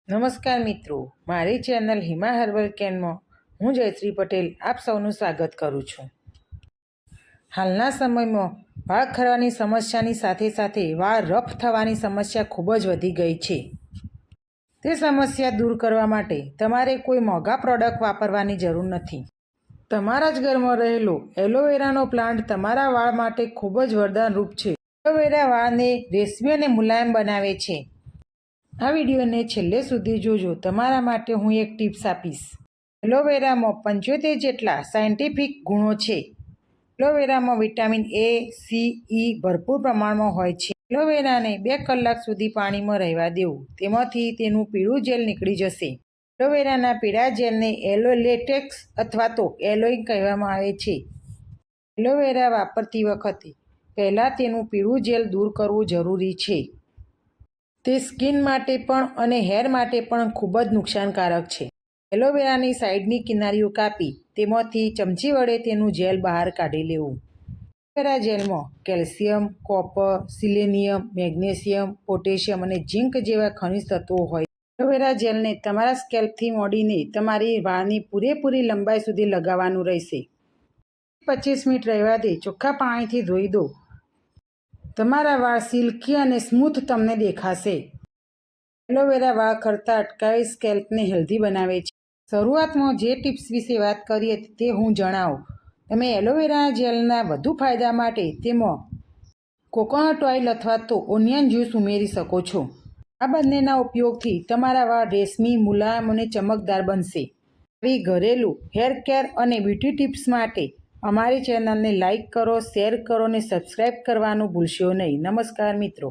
નમસ્કાર મિત્રો, મારી ચેનલ હિમા હર્બલ કેરમાં હું જયશ્રી પટેલ આપ સૌનું સ્વાગત કરું છું। હાલના સમયમાં વાળ ખરવાની સમસ્યાની સાથે સાથે વાળ રફ થવાની સમસ્યા ખૂબ જ વધી ગઈ છે। તે સમસ્યા દૂર કરવા માટે તમારે કોઈ મોંઘા પ્રોડક્ટ વાપરવાની જરૂર નથી। તમારા જ ઘરમાં રહેલો એલોવેરાનો પ્લાન્ટ તમારા વાળ માટે ખૂબ જ વરદાનરૂપ છે। એલોવેરા વાળને રેશમી અને મુલાયમ બનાવે છે। આ વિડીયોને છેલ્લે સુધી જોજો, તમારા માટે હું એક ટિપ્સ આપીશ। એલોવેરામાં 75 જેટલા સાયન્ટિફિક ગુણો છે। એલોવેરામાં વિટામિન એ, સી, ઈ ભરપૂર પ્રમાણમાં હોય છે। એલોવેરાને 2 કલાક સુધી પાણીમાં રહેવા દેવું, તેમાંથી તેનું પીળું જેલ નીકળી જશે। એલોવેરાના પીળા જેલને એલોલેટેક્સ અથવા તો એલોઇન કહેવામાં આવે છે। એલોવેરા વાપરતી વખતે પહેલાં તેનું પીળું જેલ દૂર કરવું જરૂરી છે। તે સ્કિન માટે પણ અને હેર માટે પણ ખૂબ જ નુકસાનકારક છે। એલોવેરાની સાઈડની કિનારીઓ કાપી તેમાંથી ચમચી વડે તેનું જેલ બહાર કાઢી લેવું। એલોવેરા જેલમાં કેલ્શિયમ, કોપર, સિલેનિયમ, મેગ્નેશિયમ, પોટેશિયમ અને ઝિંક જેવા ખનિજ તત્વો હોય। એલોવેરા જેલને તમારા સ્કેલ્પથી મોડીને તમારી વાળની પૂરેપૂરી લંબાઈ સુધી લગાવવાનું રહેશે। 25 મિનિટ રહેવા દે, ચોખ્ખા પાણીથી ધોઈ દો, તમારા વાળ સિલ્કી અને સ્મૂથ તમને દેખાશે। એલોવેરા વાળ ખરતા અટકાવી સ્કેલ્પને હેલ્ધી બનાવે છે। શરૂઆતમાં જે ટિપ્સ વિશે વાત કરી હતી તે હું જણાવું। તમે એલોવેરા જેલના વધુ ફાયદા માટે તેમાં કોકોનટ ઓઇલ અથવા તો ઓનિયન જ્યુસ ઉમેરી શકો છો। આ બંનેના ઉપયોગથી તમારા વાળ રેશમી, મુલાયમ અને ચમકદાર બનશે। આવી ઘરેલું હેર કેર અને બ્યુટી ટિપ્સ માટે અમારી ચેનલને લાઇક કરો, શેર કરો અને સબસ્ક્રાઈબ કરવાનું ભૂલશો નહીં। નમસ્કાર મિત્રો।